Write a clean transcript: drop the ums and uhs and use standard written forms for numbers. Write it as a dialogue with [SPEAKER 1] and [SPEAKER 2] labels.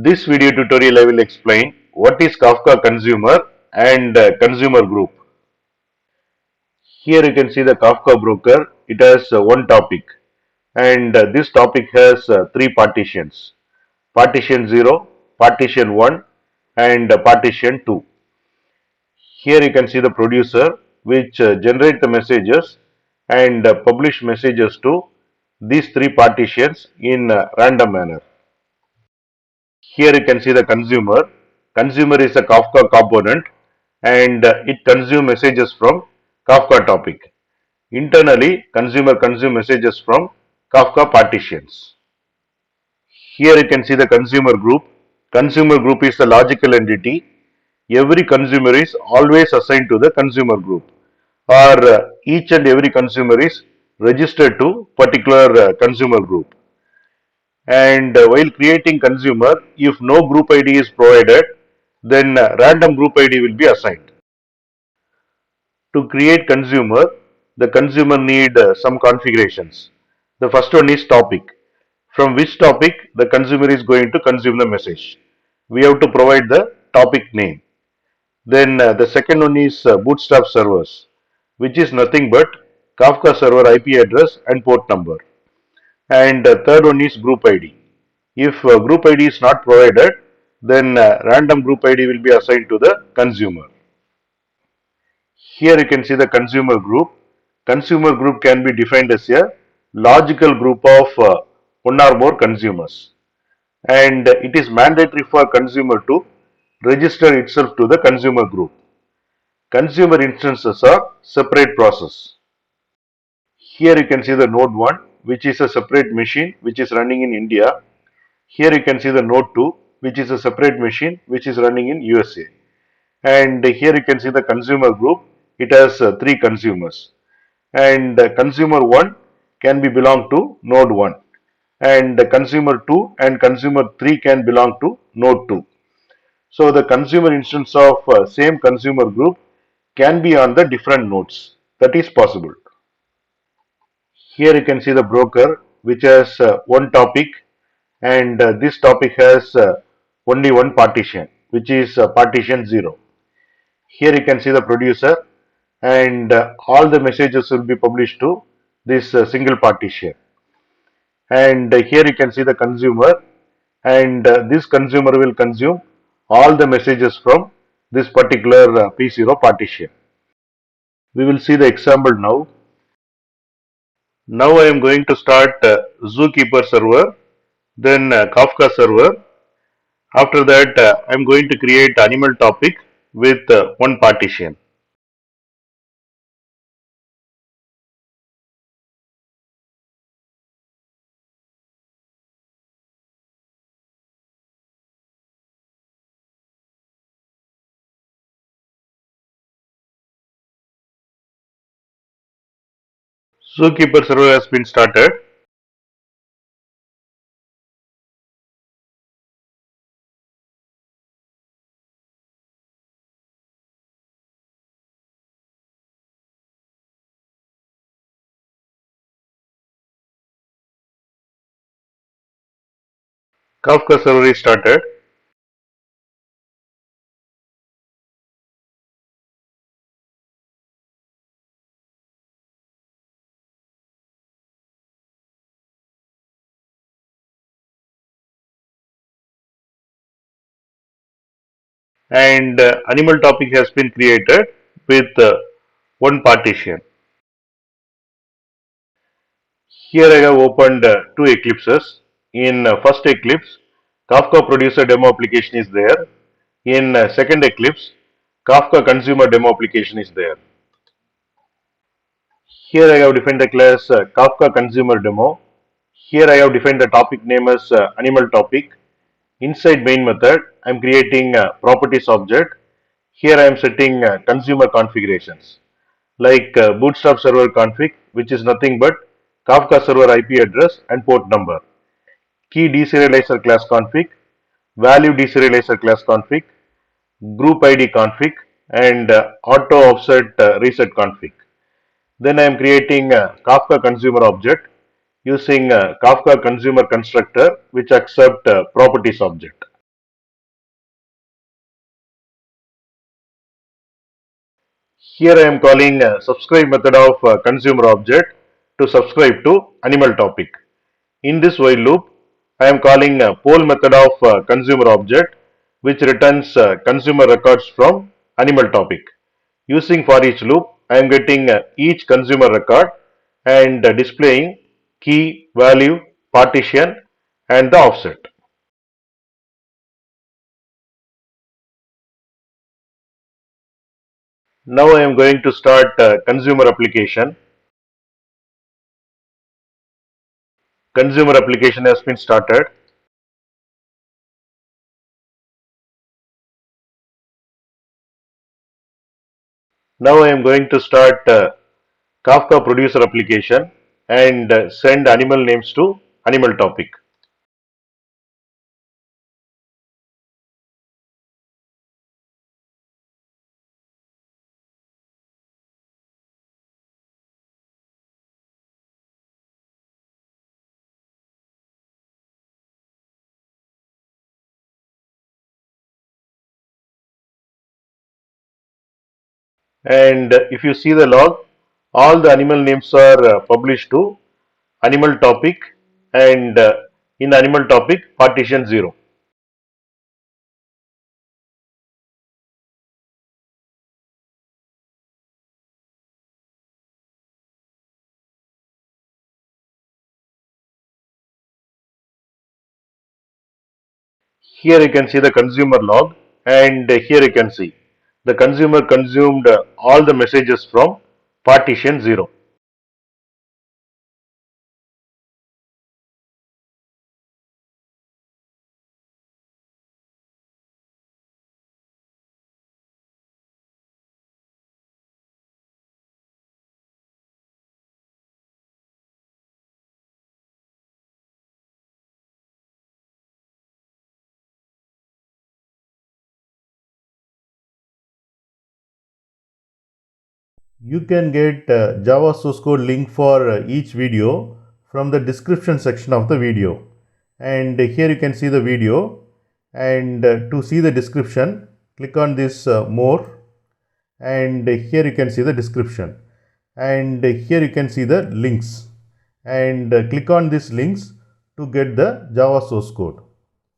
[SPEAKER 1] This video tutorial I will explain what is Kafka Consumer and Consumer Group. Here you can see the Kafka broker. It has one topic and this topic has three partitions. Partition 0, partition 1 and partition 2. Here you can see the producer which generate the messages and publish messages to these three partitions in random manner. Here you can see the consumer. Consumer is a Kafka component and it consumes messages from Kafka topic. Internally, consumer consumes messages from Kafka partitions. Here you can see the consumer group. Consumer group is the logical entity. Every consumer is always assigned to the consumer group, or each and every consumer is registered to particular consumer group. And while creating consumer, if no group ID is provided, then random group ID will be assigned. To create consumer, the consumer need some configurations. The first one is topic. From which topic the consumer is going to consume the message. We have to provide the topic name. Then the second one is bootstrap servers, which is nothing but Kafka server IP address and port number. And third one is group ID. If group ID is not provided, then random group ID will be assigned to the consumer. Here you can see the consumer group. Consumer group can be defined as a logical group of one or more consumers. And it is mandatory for consumer to register itself to the consumer group. Consumer instances are separate process. Here you can see the node 1, which is a separate machine which is running in India. Here you can see the node 2, which is a separate machine which is running in USA. And here you can see the consumer group. It has three consumers. And consumer 1 can be belong to node 1. And consumer 2 and consumer 3 can belong to node 2. So the consumer instance of same consumer group can be on the different nodes. That is possible. Here you can see the broker which has one topic, and this topic has only one partition, which is partition 0. Here you can see the producer, and all the messages will be published to this single partition. And here you can see the consumer, and this consumer will consume all the messages from this particular P0 partition. We will see the example now. Now I am going to start Zookeeper server, then Kafka server. After that, I am going to create animal topic with one partition. Zookeeper server has been started. Kafka server is started. And animal topic has been created with one partition. Here I have opened two eclipses. In first eclipse, Kafka producer demo application is there. In second eclipse, Kafka consumer demo application is there. Here I have defined the class Kafka consumer demo. Here I have defined the topic name as animal topic. Inside main method, I am creating a properties object. Here I am setting consumer configurations like bootstrap server config, which is nothing but Kafka server IP address and port number. Key deserializer class config, value deserializer class config, group ID config, and auto offset reset config. Then I am creating a Kafka consumer object using Kafka consumer constructor which accept properties object. Here I am calling subscribe method of consumer object to subscribe to animal topic. In this while loop, I am calling poll method of consumer object which returns consumer records from animal topic. Using for each loop, I am getting each consumer record and displaying key, value, partition and the offset. Now I am going to start consumer application. Consumer application has been started. Now I am going to start Kafka producer application and send animal names to animal topic. And if you see the log, all the animal names are published to animal topic and in animal topic partition 0. Here you can see the consumer log and here you can see the consumer consumed all the messages from partition 0.
[SPEAKER 2] You can get Java source code link for each video from the description section of the video. And here you can see the video, and to see the description, click on this more, and here you can see the description, and here you can see the links, and click on these links to get the Java source code.